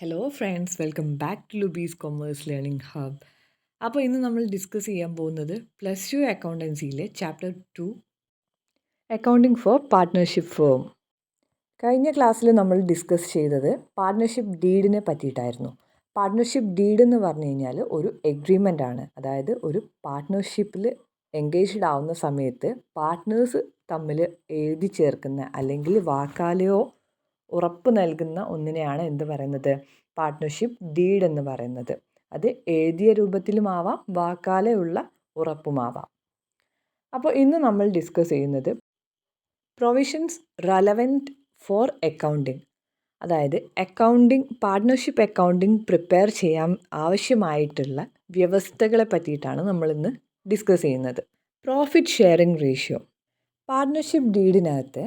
Hello friends, welcome back to Lubi's commerce learning hub. അപ്പോൾ ഇന്ന് നമ്മൾ ഡിസ്കസ് ചെയ്യാൻ പോകുന്നത് +2 അക്കൗണ്ടൻസിയിലെ chapter 2 accounting for partnership firm. കഴിഞ്ഞ ക്ലാസ്സിൽ നമ്മൾ ഡിസ്കസ് ചെയ്തത് പാർട്ട്ണർഷിപ്പ് ഡീഡിനെ പറ്റിയിട്ടായിരുന്നു. പാർട്ട്ണർഷിപ്പ് ഡീഡ് എന്ന് പറഞ്ഞു കഴിഞ്ഞാൽ ഒരു എഗ്രിമെൻ്റ് ആണ്. അതായത് ഒരു പാർട്ട്ണർഷിപ്പിൽ എൻഗേജ്ഡ് ആവുന്ന സമയത്ത് പാർട്ട്നേഴ്സ് തമ്മിൽ എഴുതി ചേർക്കുന്ന അല്ലെങ്കിൽ വാക്കാലെയോ ഉറപ്പ് നൽകുന്ന ഒന്നിനെയാണ് എന്ത് പറയുന്നത്, പാർട്ട്ണർഷിപ്പ് ഡീഡ് എന്ന് പറയുന്നത്. അത് എഴുതിയ രൂപത്തിലുമാവാം, വാക്കാലെയുള്ള ഉറപ്പുമാവാം. അപ്പോൾ ഇന്ന് നമ്മൾ ഡിസ്കസ് ചെയ്യുന്നത് പ്രൊവിഷൻസ് റെലവൻറ്റ് ഫോർ അക്കൗണ്ടിങ്, അതായത് പാർട്ട്ണർഷിപ്പ് അക്കൗണ്ടിങ് പ്രിപ്പയർ ചെയ്യാൻ ആവശ്യമായിട്ടുള്ള വ്യവസ്ഥകളെ പറ്റിയിട്ടാണ് നമ്മളിന്ന് ഡിസ്കസ് ചെയ്യുന്നത്. Profit sharing ratio. പാർട്ട്ണർഷിപ്പ് ഡീഡിനകത്ത്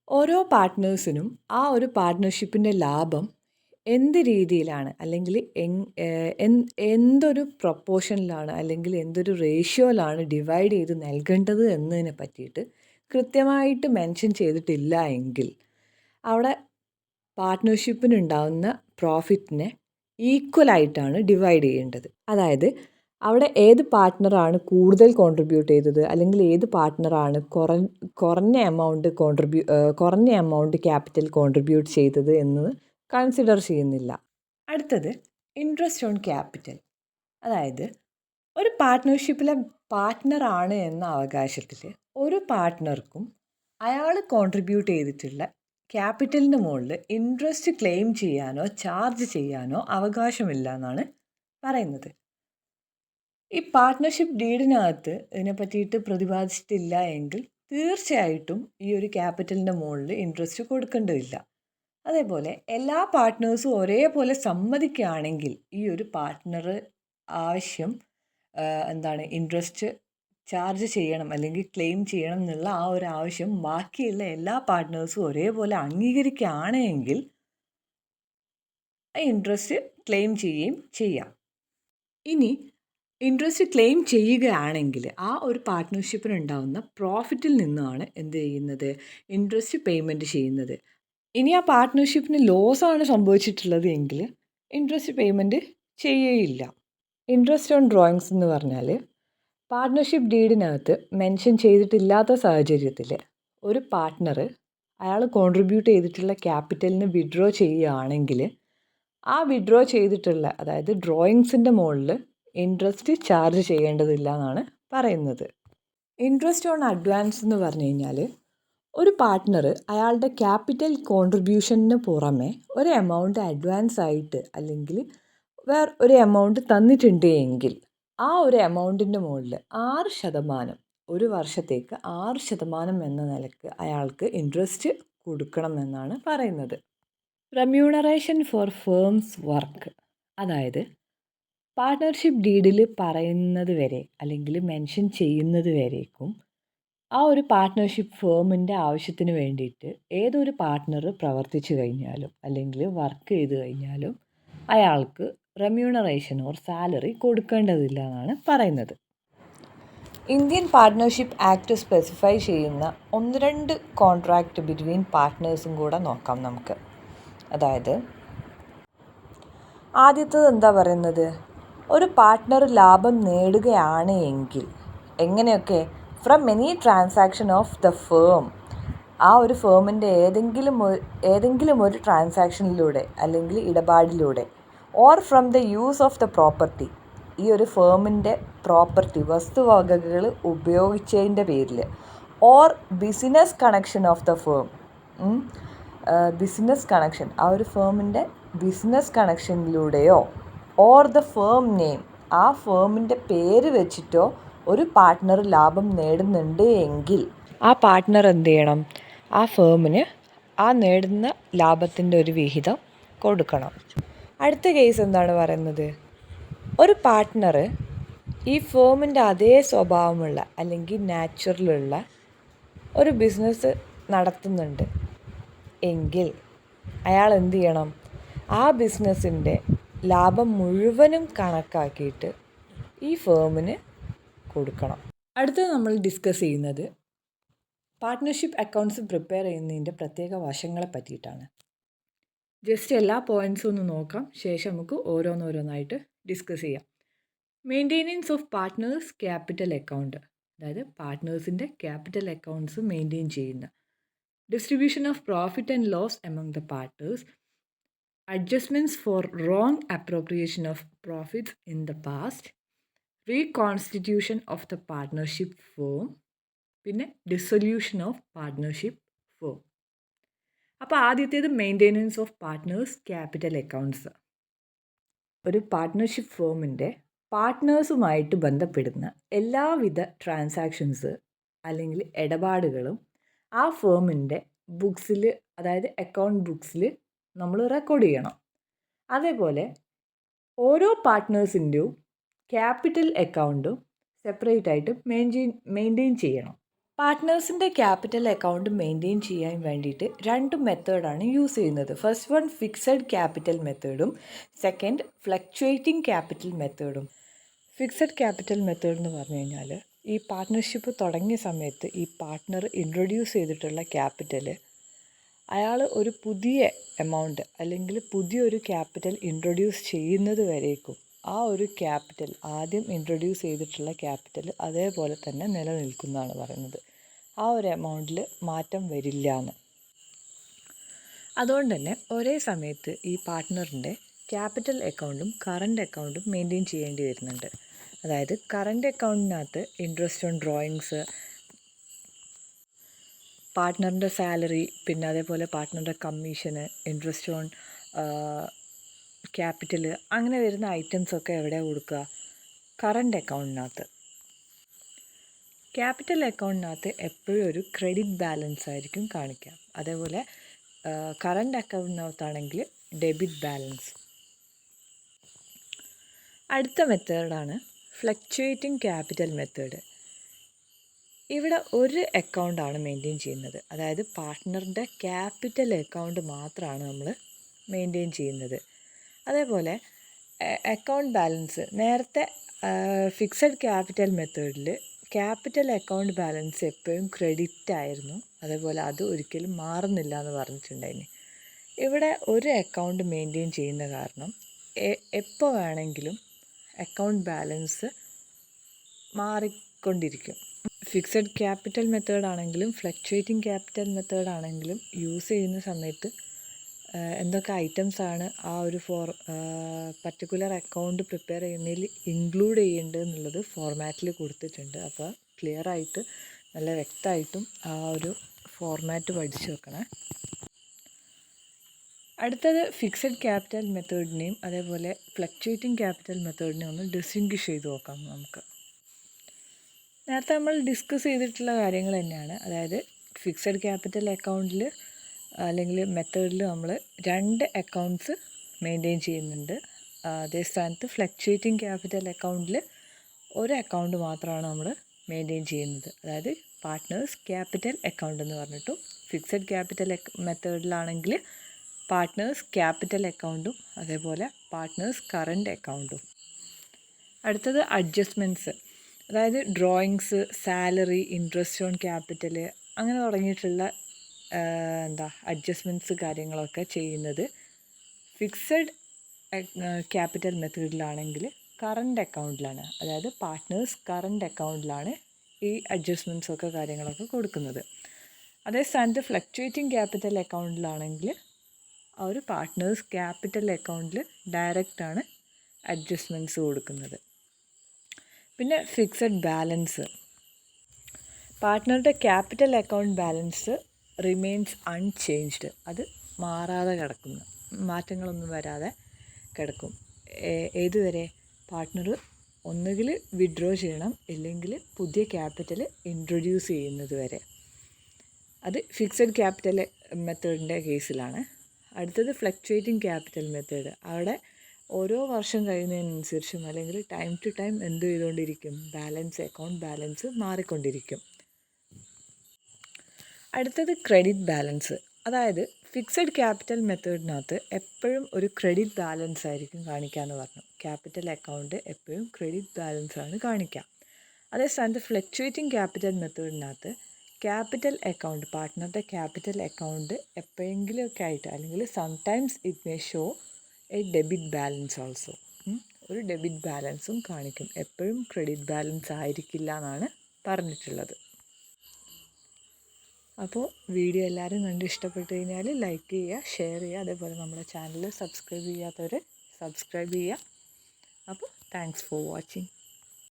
ഓരോ പാർട്ട്നേഴ്സിനും ആ ഒരു പാർട്ട്ണർഷിപ്പിൻ്റെ ലാഭം എന്ത് രീതിയിലാണ്, അല്ലെങ്കിൽ എന്തൊരു പ്രൊപ്പോർഷനിലാണ്, അല്ലെങ്കിൽ എന്തൊരു റേഷ്യോയിലാണ് ഡിവൈഡ് ചെയ്ത് നൽകേണ്ടത് എന്നതിനെ പറ്റിയിട്ട് കൃത്യമായിട്ട് മെൻഷൻ ചെയ്തിട്ടില്ല എങ്കിൽ അവിടെ പാർട്ട്ണർഷിപ്പിനുണ്ടാവുന്ന പ്രോഫിറ്റിനെ ഈക്വലായിട്ടാണ് ഡിവൈഡ് ചെയ്യേണ്ടത്. അതായത് അവിടെ ഏത് പാർട്ട്ണറാണ് കൂടുതൽ കോൺട്രിബ്യൂട്ട് ചെയ്തത്, അല്ലെങ്കിൽ ഏത് പാർട്ട്ണറാണ് കുറഞ്ഞ എമൗണ്ട് ക്യാപിറ്റൽ കോൺട്രിബ്യൂട്ട് ചെയ്തത് എന്ന് കൺസിഡർ ചെയ്യുന്നില്ല. അടുത്തത് ഇൻട്രസ്റ്റ് ഓൺ ക്യാപിറ്റൽ. അതായത് ഒരു പാർട്ട്ണർഷിപ്പിലെ പാർട്ട്ണറാണ് എന്ന അവകാശത്തിൽ ഒരു പാർട്ട്ണർക്കും അയാൾ കോൺട്രിബ്യൂട്ട് ചെയ്തിട്ടുള്ള ക്യാപിറ്റലിന് മുകളിൽ ഇൻട്രസ്റ്റ് ക്ലെയിം ചെയ്യാനോ ചാർജ് ചെയ്യാനോ അവകാശമില്ല എന്നാണ് പറയുന്നത്. ഈ പാർട്ട്ണർഷിപ്പ് ഡീഡിനകത്ത് ഇതിനെ പറ്റിയിട്ട് പ്രതിപാദിച്ചിട്ടില്ല എങ്കിൽ തീർച്ചയായിട്ടും ഈ ഒരു ക്യാപിറ്റലിൻ്റെ മുകളിൽ ഇൻട്രസ്റ്റ് കൊടുക്കേണ്ടതില്ല. അതേപോലെ എല്ലാ പാർട്ട്നേഴ്സും ഒരേപോലെ സമ്മതിക്കുകയാണെങ്കിൽ ഈ ഒരു പാർട്ട്ണർ ആവശ്യം ഇൻട്രസ്റ്റ് ചാർജ് ചെയ്യണം അല്ലെങ്കിൽ ക്ലെയിം ചെയ്യണം എന്നുള്ള ആ ഒരു ആവശ്യം ബാക്കിയുള്ള എല്ലാ പാർട്ട്നേഴ്സും ഒരേപോലെ അംഗീകരിക്കുകയാണെങ്കിൽ ഇൻട്രസ്റ്റ് ക്ലെയിം ചെയ്യുകയും ചെയ്യാം. ഇനി ഇൻട്രസ്റ്റ് ക്ലെയിം ചെയ്യുകയാണെങ്കിൽ ആ ഒരു പാർട്ട്ണർഷിപ്പിനുണ്ടാവുന്ന പ്രോഫിറ്റിൽ നിന്നാണ് എന്ത് ചെയ്യുന്നത്, ഇൻട്രസ്റ്റ് പേയ്മെൻറ്റ് ചെയ്യുന്നത്. ഇനി ആ പാർട്ട്ണർഷിപ്പിന് ലോസാണ് സംഭവിച്ചിട്ടുള്ളത് എങ്കിൽ ഇൻട്രസ്റ്റ് പേയ്മെൻറ്റ് ചെയ്യുകയില്ല. ഇൻട്രസ്റ്റ് ഓൺ ഡ്രോയിങ്സ് എന്ന് പറഞ്ഞാൽ പാർട്ട്ണർഷിപ്പ് ഡീഡിനകത്ത് മെൻഷൻ ചെയ്തിട്ടില്ലാത്ത സാഹചര്യത്തിൽ ഒരു പാർട്ട്ണർ അയാൾ കോൺട്രിബ്യൂട്ട് ചെയ്തിട്ടുള്ള ക്യാപിറ്റലിന് വിഡ്രോ ചെയ്യുകയാണെങ്കിൽ ആ വിഡ്രോ ചെയ്തിട്ടുള്ള, അതായത് ഡ്രോയിങ്സിൻ്റെ മുകളിൽ ഇൻട്രസ്റ്റ് ചാർജ് ചെയ്യേണ്ടതില്ല എന്നാണ് പറയുന്നത്. ഇൻട്രസ്റ്റ് ഓൺ അഡ്വാൻസ് എന്ന് പറഞ്ഞു കഴിഞ്ഞാൽ ഒരു പാർട്ട്ണർ അയാളുടെ ക്യാപിറ്റൽ കോൺട്രിബ്യൂഷന് പുറമെ ഒരു എമൗണ്ട് അഡ്വാൻസ് ആയിട്ട് അല്ലെങ്കിൽ വേറെ ഒരു എമൗണ്ട് തന്നിട്ടുണ്ട് എങ്കിൽ ആ ഒരു എമൗണ്ടിൻ്റെ മുകളിൽ 6%, ഒരു വർഷത്തേക്ക് 6% എന്ന നിലക്ക് അയാൾക്ക് ഇൻട്രസ്റ്റ് കൊടുക്കണം എന്നാണ് പറയുന്നത്. Remuneration for firms work. അതായത് പാർട്ട്ണർഷിപ്പ് ഡീഡിൽ പറയുന്നത് വരെ അല്ലെങ്കിൽ മെൻഷൻ ചെയ്യുന്നത് വരേക്കും ആ ഒരു പാർട്ട്ണർഷിപ്പ് ഫേമിൻ്റെ ആവശ്യത്തിന് വേണ്ടിയിട്ട് ഏതൊരു പാർട്ട്ണർ പ്രവർത്തിച്ചു കഴിഞ്ഞാലും അല്ലെങ്കിൽ വർക്ക് ചെയ്ത് കഴിഞ്ഞാലും അയാൾക്ക് റെമ്യൂണറേഷൻ ഓർ സാലറി കൊടുക്കേണ്ടതില്ല എന്നാണ് പറയുന്നത്. ഇന്ത്യൻ പാർട്ട്ണർഷിപ്പ് ആക്ട് സ്പെസിഫൈ ചെയ്യുന്ന 1-2 കോൺട്രാക്റ്റ് ബിറ്റ്വീൻ പാർട്ട്നേഴ്സും കൂടെ നോക്കാം നമുക്ക്. അതായത് ആദ്യത്തത് എന്താ പറയുന്നത്, ഒരു പാർട്ട്ണർ ലാഭം നേടുകയാണ് എങ്കിൽ എങ്ങനെയൊക്കെ, from any transaction of the firm, ആ ഒരു ഫേമിൻ്റെ ഏതെങ്കിലും ഒരു ട്രാൻസാക്ഷനിലൂടെ അല്ലെങ്കിൽ ഇടപാടിലൂടെ, or from the use of the property, ഈ ഒരു ഫേമിൻ്റെ പ്രോപ്പർട്ടി വസ്തുവകകൾ ഉപയോഗിച്ചതിൻ്റെ പേരിൽ, or business connection of the firm, business connection, ആ ഒരു ഫേമിൻ്റെ ബിസിനസ് കണക്ഷനിലൂടെയോ, ഓർ ദ ഫേം നെയിം, ആ ഫേമിൻ്റെ പേര് വെച്ചിട്ടോ ഒരു പാർട്ട്ണർ ലാഭം നേടുന്നുണ്ട് എങ്കിൽ ആ പാർട്ട്ണർ എന്ത് ചെയ്യണം, ആ ഫേമിന് ആ നേടുന്ന ലാഭത്തിൻ്റെ ഒരു വിഹിതം കൊടുക്കണം. അടുത്ത കേസ് എന്താണ് പറയുന്നത്, ഒരു പാർട്ട്ണർ ഈ ഫേമിൻ്റെ അതേ സ്വഭാവമുള്ള അല്ലെങ്കിൽ നാച്ചുറലുള്ള ഒരു ബിസിനസ് നടത്തുന്നുണ്ട് എങ്കിൽ അയാൾ എന്ത് ചെയ്യണം, ആ ബിസിനസ്സിൻ്റെ ലാഭം മുഴുവനും കണക്കാക്കിയിട്ട് ഈ ഫേമിന് കൊടുക്കണം. അടുത്തത് നമ്മൾ ഡിസ്കസ് ചെയ്യുന്നത് പാർട്ട്ണർഷിപ്പ് അക്കൗണ്ട്സ് പ്രിപ്പയർ ചെയ്യുന്നതിൻ്റെ പ്രത്യേക വശങ്ങളെ പറ്റിയിട്ടാണ്. ജസ്റ്റ് എല്ലാ പോയിൻറ്റ്സും ഒന്ന് നോക്കാം, ശേഷം നമുക്ക് ഓരോന്നോരോന്നായിട്ട് ഡിസ്കസ് ചെയ്യാം. Maintenance of partners capital account, അതായത് പാർട്ട്നേഴ്സിൻ്റെ ക്യാപിറ്റൽ അക്കൗണ്ട്സ് മെയിൻറ്റെയിൻ ചെയ്യുന്ന. Distribution of profit and loss among the partners. Adjustments for wrong appropriation of profits in the past. Reconstitution of the partnership firm. പിന്നെ dissolution of partnership firm. അപ്പോൾ ആദ്യത്തേത് maintenance of partners capital accounts. ഒരു partnership ഫേമിൻ്റെ പാർട്ട്നേഴ്സുമായിട്ട് ബന്ധപ്പെടുന്ന എല്ലാവിധ transactions അല്ലെങ്കിൽ ഇടപാടുകളും ആ ഫേമിൻ്റെ ബുക്സിൽ, അതായത് അക്കൗണ്ട് ബുക്സിൽ നമ്മൾ റെക്കോർഡ് ചെയ്യണം. അതേപോലെ ഓരോ പാർട്ട്നേഴ്സിൻ്റെയും ക്യാപിറ്റൽ അക്കൗണ്ടും സെപ്പറേറ്റ് ആയിട്ട് മെയിൻറ്റെയിൻ ചെയ്യണം. പാർട്ട്നേഴ്സിൻ്റെ ക്യാപിറ്റൽ അക്കൗണ്ട് മെയിൻറ്റെയിൻ ചെയ്യാൻ വേണ്ടിയിട്ട് 2 മെത്തേഡാണ് യൂസ് ചെയ്യുന്നത്. ഫസ്റ്റ് വൺ ഫിക്സഡ് ക്യാപിറ്റൽ മെത്തേഡും സെക്കൻഡ് ഫ്ലക്ച്വേറ്റിംഗ് ക്യാപിറ്റൽ മെത്തേഡും. ഫിക്സഡ് ക്യാപിറ്റൽ മെത്തേഡ് എന്ന് പറഞ്ഞു കഴിഞ്ഞാൽ ഈ പാർട്ട്ണർഷിപ്പ് തുടങ്ങിയ സമയത്ത് ഈ പാർട്ട്ണർ ഇൻട്രൊഡ്യൂസ് ചെയ്തിട്ടുള്ള ക്യാപിറ്റൽ അയാൾ ഒരു പുതിയ എമൗണ്ട് അല്ലെങ്കിൽ പുതിയൊരു ക്യാപിറ്റൽ ഇൻട്രൊഡ്യൂസ് ചെയ്യുന്നത് വരേക്കും ആ ഒരു ക്യാപിറ്റൽ, ആദ്യം ഇൻട്രൊഡ്യൂസ് ചെയ്തിട്ടുള്ള ക്യാപിറ്റൽ അതേപോലെ തന്നെ നിലനിൽക്കുന്നതാണ് പറയുന്നത്. ആ ഒരു എമൗണ്ടിൽ മാറ്റം വരില്ല എന്ന്. അതുകൊണ്ട് തന്നെ ഒരേ സമയത്ത് ഈ പാർട്ട്ണറിൻ്റെ ക്യാപിറ്റൽ അക്കൗണ്ടും കറണ്ട് അക്കൗണ്ടും മെയിൻറ്റെയിൻ ചെയ്യേണ്ടി വരുന്നുണ്ട്. അതായത് കറണ്ട് അക്കൗണ്ടിനകത്ത് ഇൻട്രസ്റ്റ് ഓൺ ഡ്രോയിങ്സ്, പാർട്ട്ണറിൻ്റെ സാലറി, പിന്നെ അതേപോലെ പാർട്ട്ണറിൻ്റെ കമ്മീഷന്, ഇൻട്രസ്റ്റ് ഓൺ ക്യാപിറ്റൽ, അങ്ങനെ വരുന്ന ഐറ്റംസൊക്കെ എവിടെ കൊടുക്കുക? കറണ്ട് അക്കൗണ്ടിനകത്ത്. ക്യാപിറ്റൽ അക്കൗണ്ടിനകത്ത് എപ്പോഴും ഒരു ക്രെഡിറ്റ് ബാലൻസ് ആയിരിക്കും കാണിക്കുക. അതേപോലെ കറണ്ട് അക്കൗണ്ടിനകത്താണെങ്കിൽ ഡെബിറ്റ് ബാലൻസ്. അടുത്ത മെത്തേഡാണ് ഫ്ലക്ച്വേറ്റിംഗ് ക്യാപിറ്റൽ മെത്തേഡ്. ഇവിടെ ഒരു അക്കൗണ്ടാണ് മെയിൻറ്റെയിൻ ചെയ്യുന്നത്. അതായത് പാർട്ട്ണറിൻ്റെ ക്യാപിറ്റൽ അക്കൗണ്ട് മാത്രമാണ് നമ്മൾ മെയിൻറ്റെയിൻ ചെയ്യുന്നത്. അതേപോലെ അക്കൗണ്ട് ബാലൻസ്, നേരത്തെ ഫിക്സഡ് ക്യാപിറ്റൽ മെത്തേഡിൽ ക്യാപിറ്റൽ അക്കൗണ്ട് ബാലൻസ് എപ്പോഴും ക്രെഡിറ്റ് ആയിരുന്നു. അതേപോലെ അത് ഒരിക്കലും മാറുന്നില്ല എന്ന് പറഞ്ഞിട്ടുണ്ടായിന്. ഇവിടെ ഒരു അക്കൗണ്ട് മെയിൻറ്റെയിൻ ചെയ്യുന്ന കാരണം എപ്പോൾ വേണമെങ്കിലും അക്കൗണ്ട് ബാലൻസ് മാറിക്കൊണ്ടിരിക്കും. ഫിക്സഡ് ക്യാപിറ്റൽ മെത്തേഡാണെങ്കിലും ഫ്ലക്ച്വേറ്റിംഗ് ക്യാപിറ്റൽ മെത്തേഡാണെങ്കിലും യൂസ് ചെയ്യുന്ന സമയത്ത് എന്തൊക്കെ ഐറ്റംസാണ് ആ ഒരു പർട്ടിക്കുലർ അക്കൗണ്ട് പ്രിപ്പയർ ചെയ്യുന്നതിൽ ഇൻക്ലൂഡ് ചെയ്യേണ്ടത് എന്നുള്ളത് ഫോർമാറ്റിൽ കൊടുത്തിട്ടുണ്ട്. അപ്പോൾ ക്ലിയറായിട്ട് നല്ല വ്യക്തമായിട്ടും ആ ഒരു ഫോർമാറ്റ് പഠിച്ചു വെക്കണേ. അടുത്തത് ഫിക്സഡ് ക്യാപിറ്റൽ മെത്തേഡിനെയും അതേപോലെ ഫ്ലക്ച്വേറ്റിംഗ് ക്യാപിറ്റൽ മെത്തേഡിനെയും ഒന്ന് ഡിസ്റ്റിങ്വിഷ് ചെയ്ത് നോക്കാം നമുക്ക്. നേരത്തെ നമ്മൾ ഡിസ്കസ് ചെയ്തിട്ടുള്ള കാര്യങ്ങൾ തന്നെയാണ്. അതായത് ഫിക്സഡ് ക്യാപിറ്റൽ അക്കൗണ്ടിൽ അല്ലെങ്കിൽ മെത്തേഡിൽ നമ്മൾ 2 അക്കൗണ്ട്സ് മെയിൻറ്റെയിൻ ചെയ്യുന്നുണ്ട്. അതേ സ്ഥാനത്ത് ഫ്ലക്ച്വേറ്റിംഗ് ക്യാപിറ്റൽ അക്കൗണ്ടിൽ ഒരു അക്കൗണ്ട് മാത്രമാണ് നമ്മൾ മെയിൻറ്റെയിൻ ചെയ്യുന്നത്. അതായത് പാർട്ട്നേഴ്സ് ക്യാപിറ്റൽ അക്കൗണ്ട് എന്ന് പറഞ്ഞിട്ടും, ഫിക്സഡ് ക്യാപിറ്റൽ മെത്തേഡിലാണെങ്കിൽ പാർട്ട്നേഴ്സ് ക്യാപിറ്റൽ അക്കൗണ്ടും അതേപോലെ പാർട്ട്നേഴ്സ് കറണ്ട് അക്കൗണ്ടും. അടുത്തത് അഡ്ജസ്റ്റ്മെൻറ്റ്സ്, അതായത് drawings, salary, interest on capital, അങ്ങനെ തുടങ്ങിയിട്ടുള്ള അഡ്ജസ്റ്റ്മെൻറ്റ്സ് കാര്യങ്ങളൊക്കെ ചെയ്യുന്നത് ഫിക്സഡ് ക്യാപിറ്റൽ മെത്തേഡിലാണെങ്കിൽ കറണ്ട് അക്കൗണ്ടിലാണ്. അതായത് പാർട്ട്നേഴ്സ് കറണ്ട് അക്കൗണ്ടിലാണ് ഈ അഡ്ജസ്റ്റ്മെൻറ്റ്സൊക്കെ കാര്യങ്ങളൊക്കെ കൊടുക്കുന്നത്. അതേ സ്ഥാനത്ത് ഫ്ലക്ച്വേറ്റിംഗ് ക്യാപിറ്റൽ അക്കൗണ്ടിലാണെങ്കിൽ ആ ഒരു പാർട്ട്നേഴ്സ് ക്യാപിറ്റൽ അക്കൗണ്ടിൽ ഡയറക്റ്റാണ് അഡ്ജസ്റ്റ്മെൻറ്റ്സ് കൊടുക്കുന്നത്. പിന്നെ ഫിക്സഡ് ബാലൻസ്, പാർട്ട്ണറുടെ capital account balance remains unchanged, അത് മാറാതെ കിടക്കുന്നു, മാറ്റങ്ങളൊന്നും വരാതെ കിടക്കും. ഏതുവരെ? പാർട്ട്ണർ ഒന്നുകിൽ വിഡ്രോ ചെയ്യണം, ഇല്ലെങ്കിൽ പുതിയ ക്യാപിറ്റൽ ഇൻട്രൊഡ്യൂസ് ചെയ്യുന്നത് വരെ. അത് ഫിക്സഡ് ക്യാപിറ്റൽ മെത്തേഡിൻ്റെ കേസിലാണ്. അടുത്തത് ഫ്ലക്ച്വേറ്റിംഗ് ക്യാപിറ്റൽ മെത്തേഡ്. അവിടെ ഓരോ വർഷം കഴിയുന്നതിനനുസരിച്ചും അല്ലെങ്കിൽ ടൈം ടു ടൈം എന്ത് ചെയ്തുകൊണ്ടിരിക്കും? അക്കൗണ്ട് ബാലൻസ് മാറിക്കൊണ്ടിരിക്കും. അടുത്തത് ക്രെഡിറ്റ് ബാലൻസ്. അതായത് ഫിക്സഡ് ക്യാപിറ്റൽ മെത്തേഡിനകത്ത് എപ്പോഴും ഒരു ക്രെഡിറ്റ് ബാലൻസ് ആയിരിക്കും കാണിക്കാമെന്ന് പറഞ്ഞു. ക്യാപിറ്റൽ അക്കൗണ്ട് എപ്പോഴും ക്രെഡിറ്റ് ബാലൻസ് ആണ് കാണിക്കുക. അതേ സ്ഥാനത്ത് ഫ്ലക്ച്വേറ്റിംഗ് ക്യാപിറ്റൽ മെത്തേഡിനകത്ത് ക്യാപിറ്റൽ അക്കൗണ്ട്, പാർട്ട്ണറുടെ ക്യാപിറ്റൽ അക്കൗണ്ട് എപ്പോഴെങ്കിലുമൊക്കെ ആയിട്ട്, അല്ലെങ്കിൽ sometimes it may show a debit balance also. ഒരു ഡെബിറ്റ് ബാലൻസും കാണിക്കും. എപ്പോഴും ക്രെഡിറ്റ് ബാലൻസ് ആയിരിക്കില്ല എന്നാണ് പറഞ്ഞിട്ടുള്ളത്. അപ്പോൾ വീഡിയോ എല്ലാവരും കണ്ട് ഇഷ്ടപ്പെട്ട് കഴിഞ്ഞാൽ ലൈക്ക് ചെയ്യുക, ഷെയർ ചെയ്യുക. അതേപോലെ നമ്മുടെ ചാനൽ സബ്സ്ക്രൈബ് ചെയ്യാത്തവർ സബ്സ്ക്രൈബ് ചെയ്യുക. അപ്പോൾ താങ്ക്സ് ഫോർ വാച്ചിങ്.